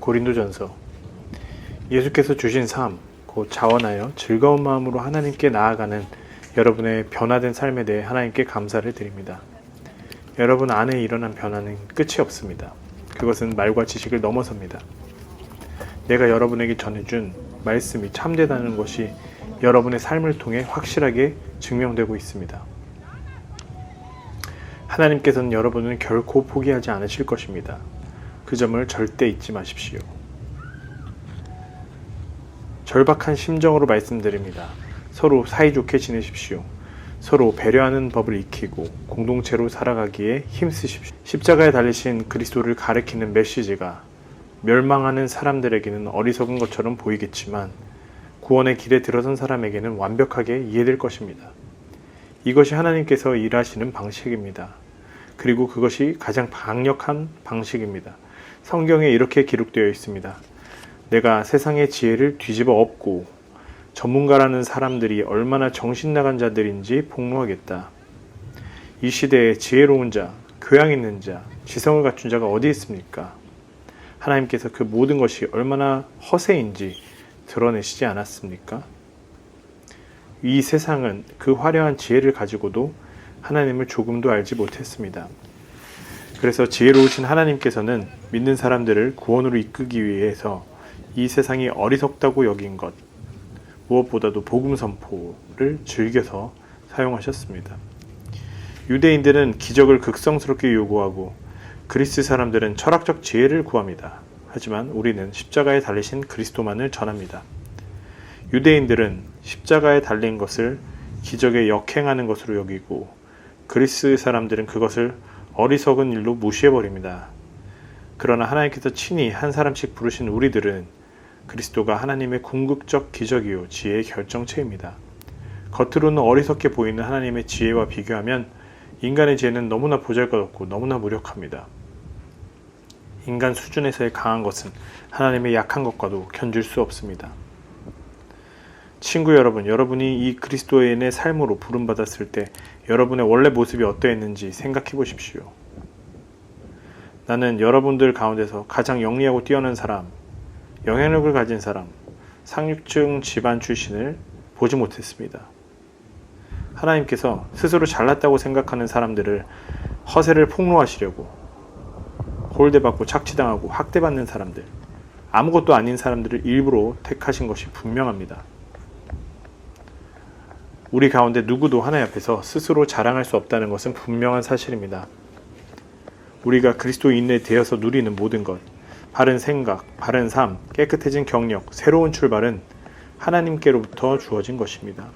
고린도전서. 예수께서 주신 삶, 곧 자원하여 즐거운 마음으로 하나님께 나아가는 여러분의 변화된 삶에 대해 하나님께 감사를 드립니다. 여러분 안에 일어난 변화는 끝이 없습니다. 그것은 말과 지식을 넘어섭니다. 내가 여러분에게 전해준 말씀이 참되다는 것이 여러분의 삶을 통해 확실하게 증명되고 있습니다. 하나님께서는 여러분을 결코 포기하지 않으실 것입니다. 그 점을 절대 잊지 마십시오. 절박한 심정으로 말씀드립니다. 서로 사이좋게 지내십시오. 서로 배려하는 법을 익히고 공동체로 살아가기에 힘쓰십시오. 십자가에 달리신 그리스도를 가리키는 메시지가 멸망하는 사람들에게는 어리석은 것처럼 보이겠지만 구원의 길에 들어선 사람에게는 완벽하게 이해될 것입니다. 이것이 하나님께서 일하시는 방식입니다. 그리고 그것이 가장 강력한 방식입니다. 성경에 이렇게 기록되어 있습니다. 내가 세상의 지혜를 뒤집어 엎고 전문가라는 사람들이 얼마나 정신나간 자들인지 폭로하겠다. 이 시대에 지혜로운 자, 교양 있는 자, 지성을 갖춘 자가 어디 있습니까? 하나님께서 그 모든 것이 얼마나 허세인지 드러내시지 않았습니까? 이 세상은 그 화려한 지혜를 가지고도 하나님을 조금도 알지 못했습니다. 그래서 지혜로우신 하나님께서는 믿는 사람들을 구원으로 이끌기 위해서 이 세상이 어리석다고 여긴 것, 무엇보다도 복음 선포를 즐겨서 사용하셨습니다. 유대인들은 기적을 극성스럽게 요구하고 그리스 사람들은 철학적 지혜를 구합니다. 하지만 우리는 십자가에 달리신 그리스도만을 전합니다. 유대인들은 십자가에 달린 것을 기적에 역행하는 것으로 여기고 그리스 사람들은 그것을 어리석은 일로 무시해버립니다. 그러나 하나님께서 친히 한 사람씩 부르신 우리들은 그리스도가 하나님의 궁극적 기적이요 지혜의 결정체입니다. 겉으로는 어리석게 보이는 하나님의 지혜와 비교하면 인간의 지혜는 너무나 보잘것없고 너무나 무력합니다. 인간 수준에서의 강한 것은 하나님의 약한 것과도 견줄 수 없습니다. 친구 여러분, 여러분이 이 그리스도인의 삶으로 부름받았을 때 여러분의 원래 모습이 어떠했는지 생각해 보십시오. 나는 여러분들 가운데서 가장 영리하고 뛰어난 사람, 영향력을 가진 사람, 상류층 집안 출신을 보지 못했습니다. 하나님께서 스스로 잘났다고 생각하는 사람들을 허세를 폭로하시려고 홀대받고 착취당하고 학대받는 사람들, 아무것도 아닌 사람들을 일부러 택하신 것이 분명합니다. 우리 가운데 누구도 하나님 앞에서 스스로 자랑할 수 없다는 것은 분명한 사실입니다. 우리가 그리스도인에 되어서 누리는 모든 것, 바른 생각, 바른 삶, 깨끗해진 경력, 새로운 출발은 하나님께로부터 주어진 것입니다.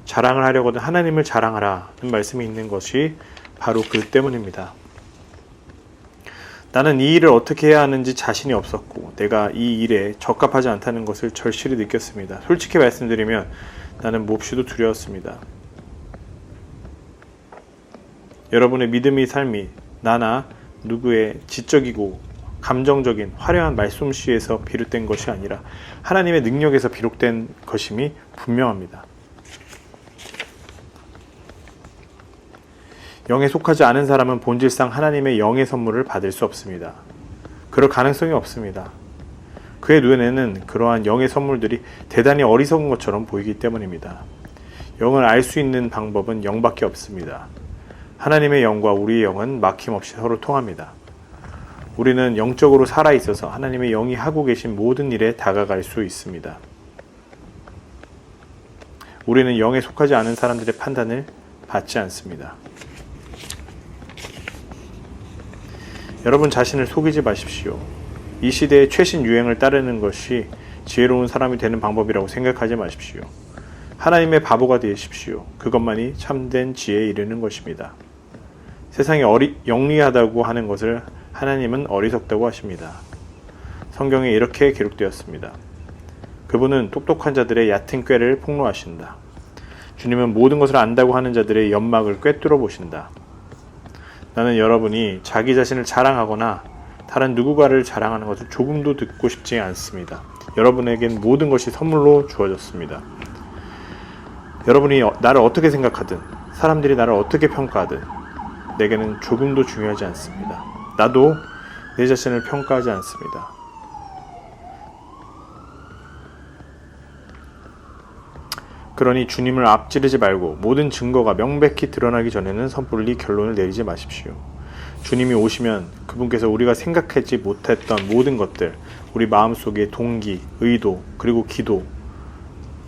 자랑을 하려거든 하나님을 자랑하라는 말씀이 있는 것이 바로 그 때문입니다. 나는 이 일을 어떻게 해야 하는지 자신이 없었고 내가 이 일에 적합하지 않다는 것을 절실히 느꼈습니다. 솔직히 말씀드리면 나는 몹시도 두려웠습니다. 여러분의 믿음의 삶이 나나 누구의 지적이고 감정적인 화려한 말솜씨에서 비롯된 것이 아니라 하나님의 능력에서 비롯된 것임이 분명합니다. 영에 속하지 않은 사람은 본질상 하나님의 영의 선물을 받을 수 없습니다. 그럴 가능성이 없습니다. 그의 눈에는 그러한 영의 선물들이 대단히 어리석은 것처럼 보이기 때문입니다. 영을 알 수 있는 방법은 영밖에 없습니다. 하나님의 영과 우리의 영은 막힘없이 서로 통합니다. 우리는 영적으로 살아있어서 하나님의 영이 하고 계신 모든 일에 다가갈 수 있습니다. 우리는 영에 속하지 않은 사람들의 판단을 받지 않습니다. 여러분 자신을 속이지 마십시오. 이 시대의 최신 유행을 따르는 것이 지혜로운 사람이 되는 방법이라고 생각하지 마십시오. 하나님의 바보가 되십시오. 그것만이 참된 지혜에 이르는 것입니다. 세상이 영리하다고 하는 것을 하나님은 어리석다고 하십니다. 성경에 이렇게 기록되었습니다. 그분은 똑똑한 자들의 얕은 꾀를 폭로하신다. 주님은 모든 것을 안다고 하는 자들의 연막을 꿰뚫어 보신다. 나는 여러분이 자기 자신을 자랑하거나 다른 누군가를 자랑하는 것을 조금도 듣고 싶지 않습니다. 여러분에겐 모든 것이 선물로 주어졌습니다. 여러분이 나를 어떻게 생각하든 사람들이 나를 어떻게 평가하든 내게는 조금도 중요하지 않습니다. 나도 내 자신을 평가하지 않습니다. 그러니 주님을 앞지르지 말고 모든 증거가 명백히 드러나기 전에는 섣불리 결론을 내리지 마십시오. 주님이 오시면 그분께서 우리가 생각하지 못했던 모든 것들, 우리 마음속의 동기, 의도, 그리고 기도,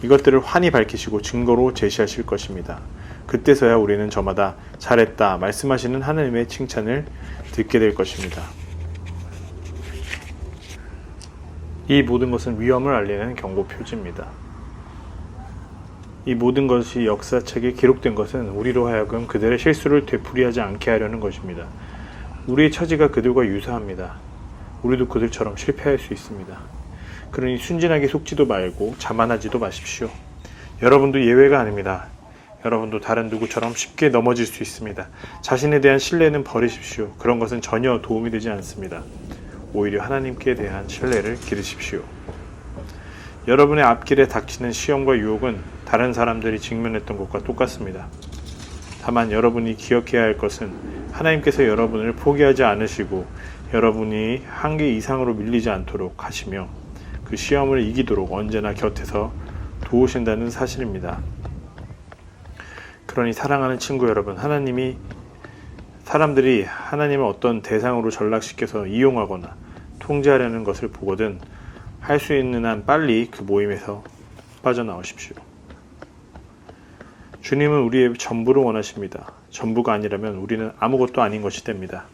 이것들을 환히 밝히시고 증거로 제시하실 것입니다. 그때서야 우리는 저마다 잘했다 말씀하시는 하나님의 칭찬을 듣게 될 것입니다. 이 모든 것은 위험을 알리는 경고 표지입니다. 이 모든 것이 역사책에 기록된 것은 우리로 하여금 그들의 실수를 되풀이하지 않게 하려는 것입니다. 우리의 처지가 그들과 유사합니다. 우리도 그들처럼 실패할 수 있습니다. 그러니 순진하게 속지도 말고 자만하지도 마십시오. 여러분도 예외가 아닙니다. 여러분도 다른 누구처럼 쉽게 넘어질 수 있습니다. 자신에 대한 신뢰는 버리십시오. 그런 것은 전혀 도움이 되지 않습니다. 오히려 하나님께 대한 신뢰를 기르십시오. 여러분의 앞길에 닥치는 시험과 유혹은 다른 사람들이 직면했던 것과 똑같습니다. 다만 여러분이 기억해야 할 것은 하나님께서 여러분을 포기하지 않으시고 여러분이 한계 이상으로 밀리지 않도록 하시며 그 시험을 이기도록 언제나 곁에서 도우신다는 사실입니다. 그러니 사랑하는 친구 여러분, 사람들이 하나님을 어떤 대상으로 전락시켜서 이용하거나 통제하려는 것을 보거든 할 수 있는 한 빨리 그 모임에서 빠져나오십시오. 주님은 우리의 전부를 원하십니다. 전부가 아니라면 우리는 아무것도 아닌 것이 됩니다.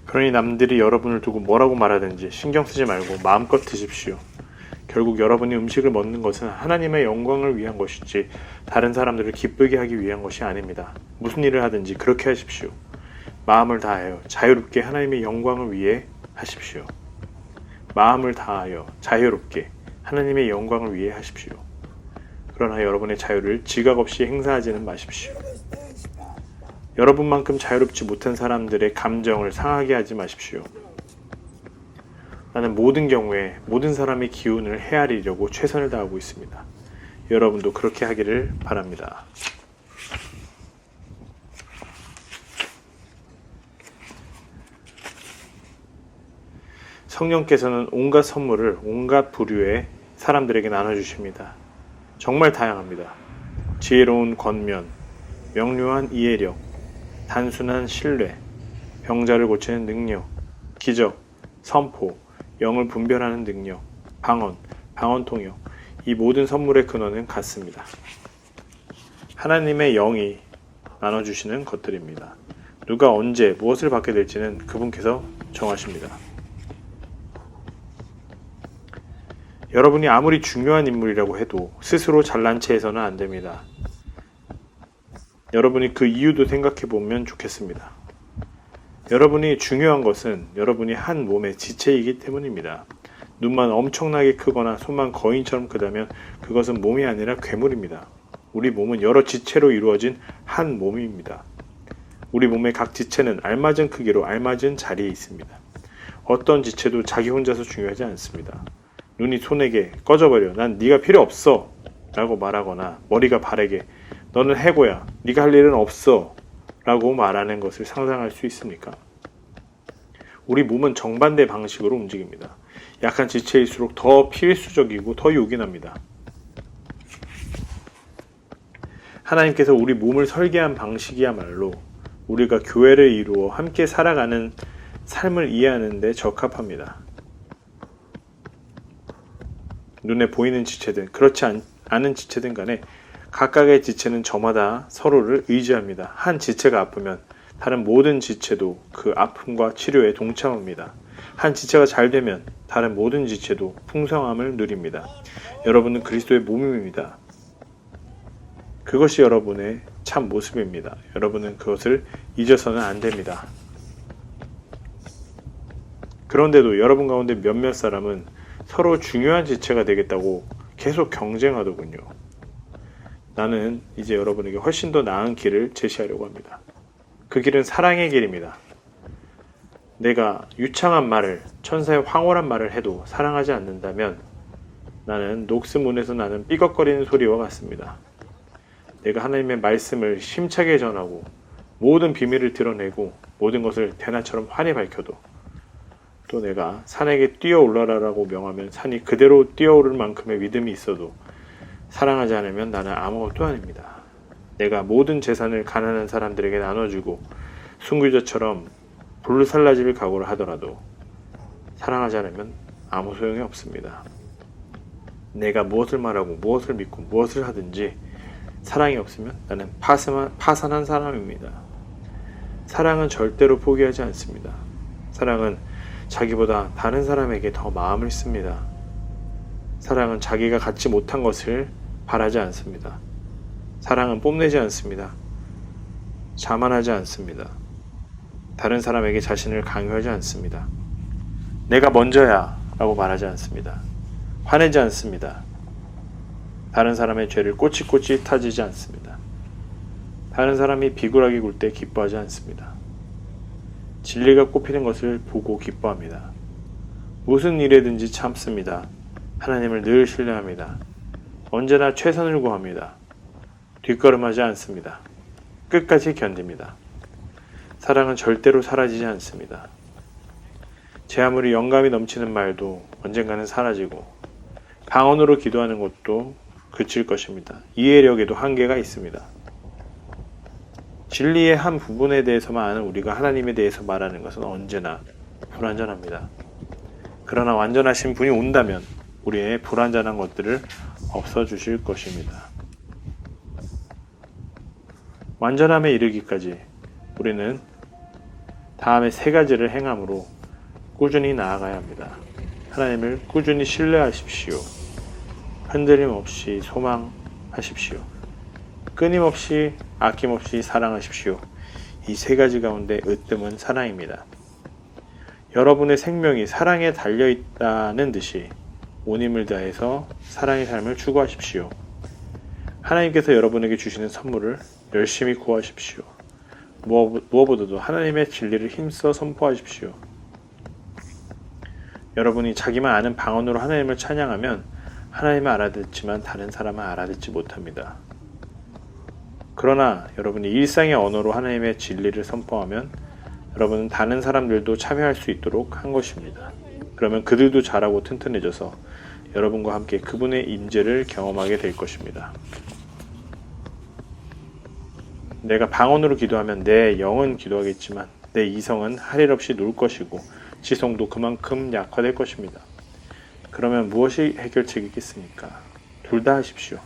그러니 남들이 여러분을 두고 뭐라고 말하든지 신경 쓰지 말고 마음껏 드십시오. 결국 여러분이 음식을 먹는 것은 하나님의 영광을 위한 것이지 다른 사람들을 기쁘게 하기 위한 것이 아닙니다. 무슨 일을 하든지 그렇게 하십시오. 마음을 다하여 자유롭게 하나님의 영광을 위해 하십시오. 마음을 다하여 자유롭게 하나님의 영광을 위해 하십시오. 그러나 여러분의 자유를 지각 없이 행사하지는 마십시오. 여러분만큼 자유롭지 못한 사람들의 감정을 상하게 하지 마십시오. 나는 모든 경우에 모든 사람의 기운을 헤아리려고 최선을 다하고 있습니다. 여러분도 그렇게 하기를 바랍니다. 성령께서는 온갖 선물을 온갖 부류의 사람들에게 나눠주십니다. 정말 다양합니다. 지혜로운 권면, 명료한 이해력, 단순한 신뢰, 병자를 고치는 능력, 기적, 선포, 영을 분별하는 능력, 방언 통역, 이 모든 선물의 근원은 같습니다. 하나님의 영이 나눠주시는 것들입니다. 누가 언제 무엇을 받게 될지는 그분께서 정하십니다. 여러분이 아무리 중요한 인물이라고 해도 스스로 잘난 체 해서는 안 됩니다. 여러분이 그 이유도 생각해 보면 좋겠습니다. 여러분이 중요한 것은 여러분이 한 몸의 지체이기 때문입니다. 눈만 엄청나게 크거나 손만 거인처럼 크다면 그것은 몸이 아니라 괴물입니다. 우리 몸은 여러 지체로 이루어진 한 몸입니다. 우리 몸의 각 지체는 알맞은 크기로 알맞은 자리에 있습니다. 어떤 지체도 자기 혼자서 중요하지 않습니다. 눈이 손에게 꺼져버려, 난 네가 필요 없어 라고 말하거나 머리가 발에게 너는 해고야, 네가 할 일은 없어 라고 말하는 것을 상상할 수 있습니까? 우리 몸은 정반대 방식으로 움직입니다. 약한 지체일수록 더 필수적이고 더 요긴합니다. 하나님께서 우리 몸을 설계한 방식이야말로 우리가 교회를 이루어 함께 살아가는 삶을 이해하는 데 적합합니다. 눈에 보이는 지체든 그렇지 않은 지체든 간에 각각의 지체는 저마다 서로를 의지합니다. 한 지체가 아프면 다른 모든 지체도 그 아픔과 치료에 동참합니다. 한 지체가 잘 되면 다른 모든 지체도 풍성함을 누립니다. 여러분은 그리스도의 몸입니다. 그것이 여러분의 참 모습입니다. 여러분은 그것을 잊어서는 안 됩니다. 그런데도 여러분 가운데 몇몇 사람은 서로 중요한 지체가 되겠다고 계속 경쟁하더군요. 나는 이제 여러분에게 훨씬 더 나은 길을 제시하려고 합니다. 그 길은 사랑의 길입니다. 내가 유창한 말을, 천사의 황홀한 말을 해도 사랑하지 않는다면 나는 녹스문에서 나는 삐걱거리는 소리와 같습니다. 내가 하나님의 말씀을 힘차게 전하고 모든 비밀을 드러내고 모든 것을 대낮처럼 환히 밝혀도 또 내가 산에게 뛰어 올라라라고 명하면 산이 그대로 뛰어오를 만큼의 믿음이 있어도 사랑하지 않으면 나는 아무것도 아닙니다. 내가 모든 재산을 가난한 사람들에게 나눠주고 순교자처럼 불살라질 각오를 하더라도 사랑하지 않으면 아무 소용이 없습니다. 내가 무엇을 말하고 무엇을 믿고 무엇을 하든지 사랑이 없으면 나는 파산한 사람입니다. 사랑은 절대로 포기하지 않습니다. 사랑은 자기보다 다른 사람에게 더 마음을 씁니다. 사랑은 자기가 갖지 못한 것을 바라지 않습니다. 사랑은 뽐내지 않습니다. 자만하지 않습니다. 다른 사람에게 자신을 강요하지 않습니다. 내가 먼저야 라고 말하지 않습니다. 화내지 않습니다. 다른 사람의 죄를 꼬치꼬치 타지지 않습니다. 다른 사람이 비굴하게 굴 때 기뻐하지 않습니다. 진리가 꼽히는 것을 보고 기뻐합니다. 무슨 일에든지 참습니다. 하나님을 늘 신뢰합니다. 언제나 최선을 구합니다. 뒷걸음하지 않습니다. 끝까지 견딥니다. 사랑은 절대로 사라지지 않습니다. 제 아무리 영감이 넘치는 말도 언젠가는 사라지고 방언으로 기도하는 것도 그칠 것입니다. 이해력에도 한계가 있습니다. 진리의 한 부분에 대해서만 아는 우리가 하나님에 대해서 말하는 것은 언제나 불완전합니다. 그러나 완전하신 분이 온다면 우리의 불완전한 것들을 없어주실 것입니다. 완전함에 이르기까지 우리는 다음에 3가지를 행함으로 꾸준히 나아가야 합니다. 하나님을 꾸준히 신뢰하십시오. 흔들림 없이 소망하십시오. 끊임없이 아낌없이 사랑하십시오. 이 3가지 가운데 으뜸은 사랑입니다. 여러분의 생명이 사랑에 달려있다는 듯이 온 힘을 다해서 사랑의 삶을 추구하십시오. 하나님께서 여러분에게 주시는 선물을 열심히 구하십시오. 무엇보다도 하나님의 진리를 힘써 선포하십시오. 여러분이 자기만 아는 방언으로 하나님을 찬양하면 하나님은 알아듣지만 다른 사람은 알아듣지 못합니다. 그러나 여러분이 일상의 언어로 하나님의 진리를 선포하면 여러분은 다른 사람들도 참여할 수 있도록 한 것입니다. 그러면 그들도 자라고 튼튼해져서 여러분과 함께 그분의 임재를 경험하게 될 것입니다. 내가 방언으로 기도하면 내 영은 기도하겠지만 내 이성은 할 일 없이 놀 것이고 지성도 그만큼 약화될 것입니다. 그러면 무엇이 해결책이겠습니까? 둘 다 하십시오.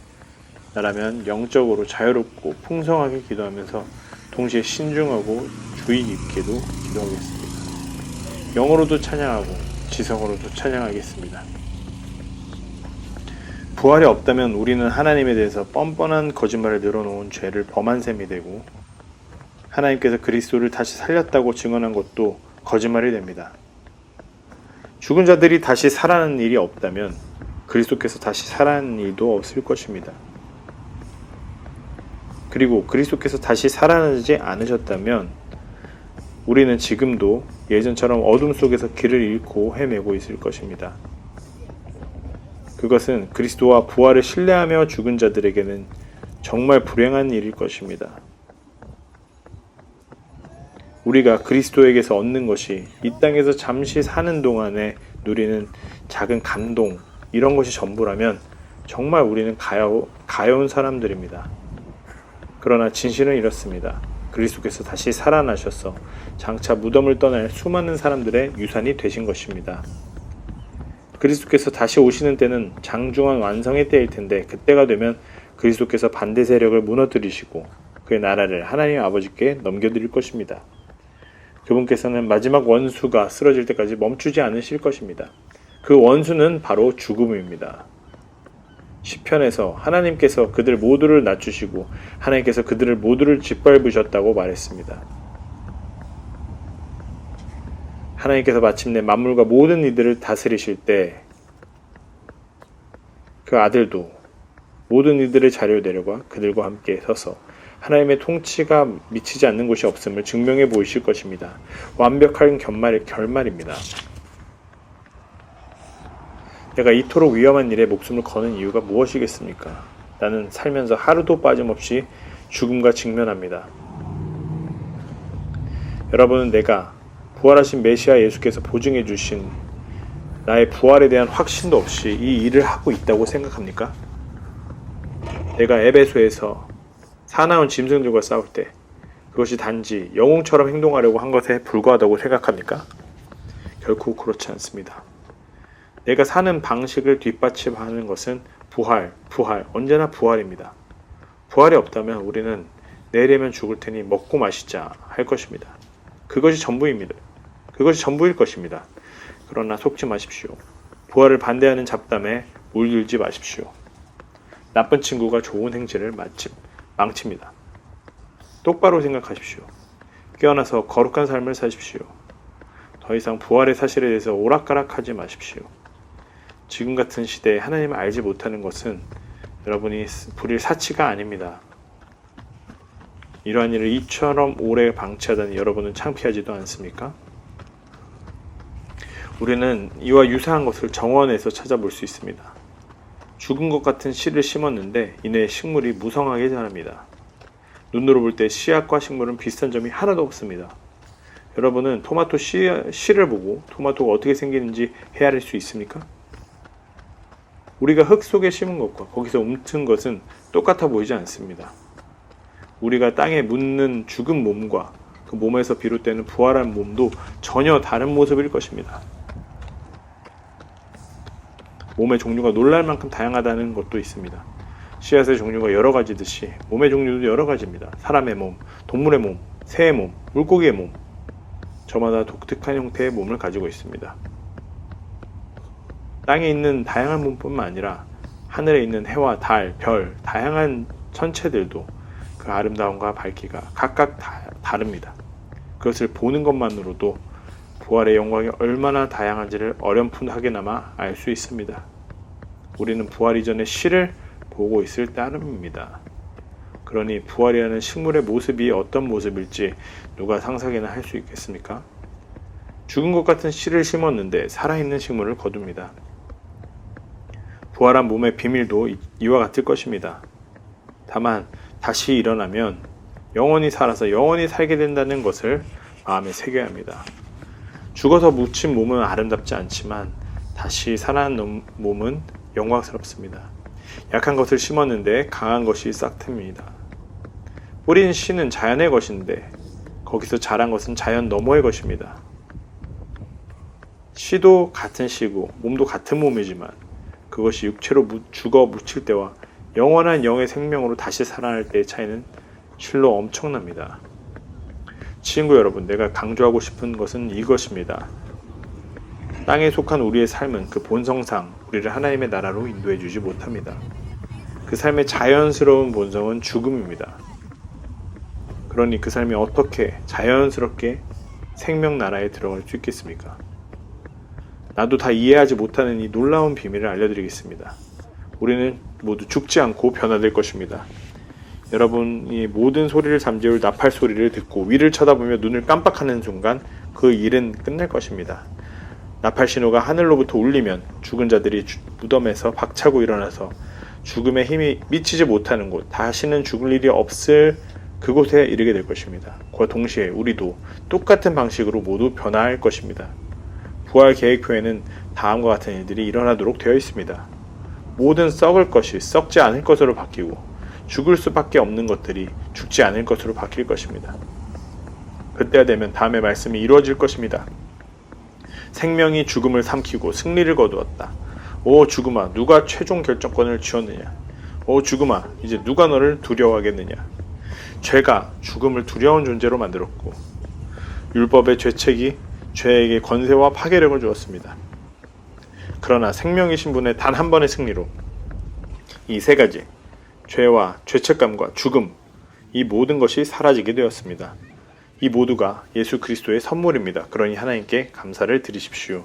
나라면 영적으로 자유롭고 풍성하게 기도하면서 동시에 신중하고 주의 깊게도 기도하겠습니다. 영어로도 찬양하고 지성으로도 찬양하겠습니다. 부활이 없다면 우리는 하나님에 대해서 뻔뻔한 거짓말을 늘어놓은 죄를 범한 셈이 되고 하나님께서 그리스도를 다시 살렸다고 증언한 것도 거짓말이 됩니다. 죽은 자들이 다시 살아나는 일이 없다면 그리스도께서 다시 살아나는 일도 없을 것입니다. 그리고 그리스도께서 다시 살아나지 않으셨다면 우리는 지금도 예전처럼 어둠 속에서 길을 잃고 헤매고 있을 것입니다. 그것은 그리스도와 부활을 신뢰하며 죽은 자들에게는 정말 불행한 일일 것입니다. 우리가 그리스도에게서 얻는 것이 이 땅에서 잠시 사는 동안에 누리는 작은 감동, 이런 것이 전부라면 정말 우리는 가여운 사람들입니다. 그러나 진실은 이렇습니다. 그리스도께서 다시 살아나셔서 장차 무덤을 떠날 수많은 사람들의 유산이 되신 것입니다. 그리스도께서 다시 오시는 때는 장중한 완성의 때일 텐데 그때가 되면 그리스도께서 반대 세력을 무너뜨리시고 그의 나라를 하나님 아버지께 넘겨드릴 것입니다. 그분께서는 마지막 원수가 쓰러질 때까지 멈추지 않으실 것입니다. 그 원수는 바로 죽음입니다. 시편에서 하나님께서 그들 모두를 낮추시고 하나님께서 그들을 모두를 짓밟으셨다고 말했습니다. 하나님께서 마침내 만물과 모든 이들을 다스리실 때 그 아들도 모든 이들의 자리로 내려가 그들과 함께 서서 하나님의 통치가 미치지 않는 곳이 없음을 증명해 보이실 것입니다. 완벽한 결말입니다. 내가 이토록 위험한 일에 목숨을 거는 이유가 무엇이겠습니까? 나는 살면서 하루도 빠짐없이 죽음과 직면합니다. 여러분은 내가 부활하신 메시아 예수께서 보증해 주신 나의 부활에 대한 확신도 없이 이 일을 하고 있다고 생각합니까? 내가 에베소에서 사나운 짐승들과 싸울 때 그것이 단지 영웅처럼 행동하려고 한 것에 불과하다고 생각합니까? 결코 그렇지 않습니다. 내가 사는 방식을 뒷받침하는 것은 부활, 언제나 부활입니다. 부활이 없다면 우리는 내일이면 죽을 테니 먹고 마시자 할 것입니다. 그것이 전부입니다. 그것이 전부일 것입니다. 그러나 속지 마십시오. 부활을 반대하는 잡담에 물들지 마십시오. 나쁜 친구가 좋은 행실을 망칩니다. 똑바로 생각하십시오. 깨어나서 거룩한 삶을 사십시오. 더 이상 부활의 사실에 대해서 오락가락하지 마십시오. 지금 같은 시대에 하나님을 알지 못하는 것은 여러분이 부릴 사치가 아닙니다. 이러한 일을 이처럼 오래 방치하다니 여러분은 창피하지도 않습니까? 우리는 이와 유사한 것을 정원에서 찾아볼 수 있습니다. 죽은 것 같은 씨를 심었는데 이내 식물이 무성하게 자랍니다. 눈으로 볼 때 씨앗과 식물은 비슷한 점이 하나도 없습니다. 여러분은 토마토 씨를 보고 토마토가 어떻게 생기는지 헤아릴 수 있습니까? 우리가 흙 속에 심은 것과 거기서 움튼 것은 똑같아 보이지 않습니다. 우리가 땅에 묻는 죽은 몸과 그 몸에서 비롯되는 부활한 몸도 전혀 다른 모습일 것입니다. 몸의 종류가 놀랄 만큼 다양하다는 것도 있습니다. 씨앗의 종류가 여러 가지듯이 몸의 종류도 여러 가지입니다. 사람의 몸, 동물의 몸, 새의 몸, 물고기의 몸, 저마다 독특한 형태의 몸을 가지고 있습니다. 땅에 있는 다양한 몸뿐만 아니라 하늘에 있는 해와 달, 별, 다양한 천체들도 그 아름다움과 밝기가 각각 다릅니다. 그것을 보는 것만으로도 부활의 영광이 얼마나 다양한지를 어렴풋하게나마 알 수 있습니다. 우리는 부활 이전의 씨를 보고 있을 따름입니다. 그러니 부활이라는 식물의 모습이 어떤 모습일지 누가 상상이나 할 수 있겠습니까? 죽은 것 같은 씨를 심었는데 살아있는 식물을 거둡니다. 부활한 몸의 비밀도 이와 같을 것입니다. 다만 다시 일어나면 영원히 살아서 영원히 살게 된다는 것을 마음에 새겨야 합니다. 죽어서 묻힌 몸은 아름답지 않지만 다시 살아난 몸은 영광스럽습니다. 약한 것을 심었는데 강한 것이 싹틉니다. 뿌린 씨는 자연의 것인데 거기서 자란 것은 자연 너머의 것입니다. 씨도 같은 씨고 몸도 같은 몸이지만 그것이 육체로 죽어 묻힐 때와 영원한 영의 생명으로 다시 살아날 때의 차이는 실로 엄청납니다. 친구 여러분, 내가 강조하고 싶은 것은 이것입니다. 땅에 속한 우리의 삶은 그 본성상 우리를 하나님의 나라로 인도해 주지 못합니다. 그 삶의 자연스러운 본성은 죽음입니다. 그러니 그 삶이 어떻게 자연스럽게 생명 나라에 들어갈 수 있겠습니까? 나도 다 이해하지 못하는 이 놀라운 비밀을 알려드리겠습니다. 우리는 모두 죽지 않고 변화될 것입니다. 여러분이 모든 소리를 잠재울 나팔 소리를 듣고 위를 쳐다보며 눈을 깜빡하는 순간 그 일은 끝날 것입니다. 나팔 신호가 하늘로부터 울리면 죽은 자들이 무덤에서 박차고 일어나서 죽음의 힘이 미치지 못하는 곳, 다시는 죽을 일이 없을 그곳에 이르게 될 것입니다. 그와 동시에 우리도 똑같은 방식으로 모두 변화할 것입니다. 부활 계획표에는 다음과 같은 일들이 일어나도록 되어 있습니다. 모든 썩을 것이 썩지 않을 것으로 바뀌고 죽을 수밖에 없는 것들이 죽지 않을 것으로 바뀔 것입니다. 그때가 되면 다음의 말씀이 이루어질 것입니다. 생명이 죽음을 삼키고 승리를 거두었다. 오 죽음아, 누가 최종 결정권을 쥐었느냐? 오 죽음아, 이제 누가 너를 두려워하겠느냐? 죄가 죽음을 두려운 존재로 만들었고 율법의 죄책이 죄에게 권세와 파괴력을 주었습니다. 그러나 생명이신 분의 단 한 번의 승리로 이 세 가지, 죄와 죄책감과 죽음, 이 모든 것이 사라지게 되었습니다. 이 모두가 예수 그리스도의 선물입니다. 그러니 하나님께 감사를 드리십시오.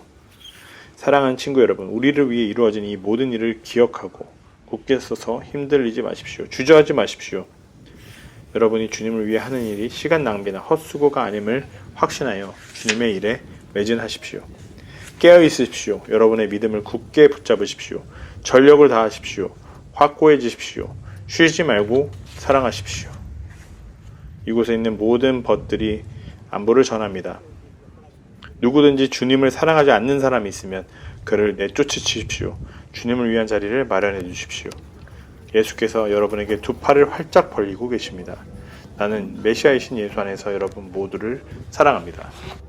사랑하는 친구 여러분, 우리를 위해 이루어진 이 모든 일을 기억하고 굳게 서서 힘들이지 마십시오. 주저하지 마십시오. 여러분이 주님을 위해 하는 일이 시간 낭비나 헛수고가 아님을 확신하여 주님의 일에 매진하십시오. 깨어 있으십시오. 여러분의 믿음을 굳게 붙잡으십시오. 전력을 다하십시오. 확고해지십시오. 쉬지 말고 사랑하십시오. 이곳에 있는 모든 벗들이 안부를 전합니다. 누구든지 주님을 사랑하지 않는 사람이 있으면 그를 내쫓으십시오. 주님을 위한 자리를 마련해 주십시오. 예수께서 여러분에게 두 팔을 활짝 벌리고 계십니다. 나는 메시아이신 예수 안에서 여러분 모두를 사랑합니다.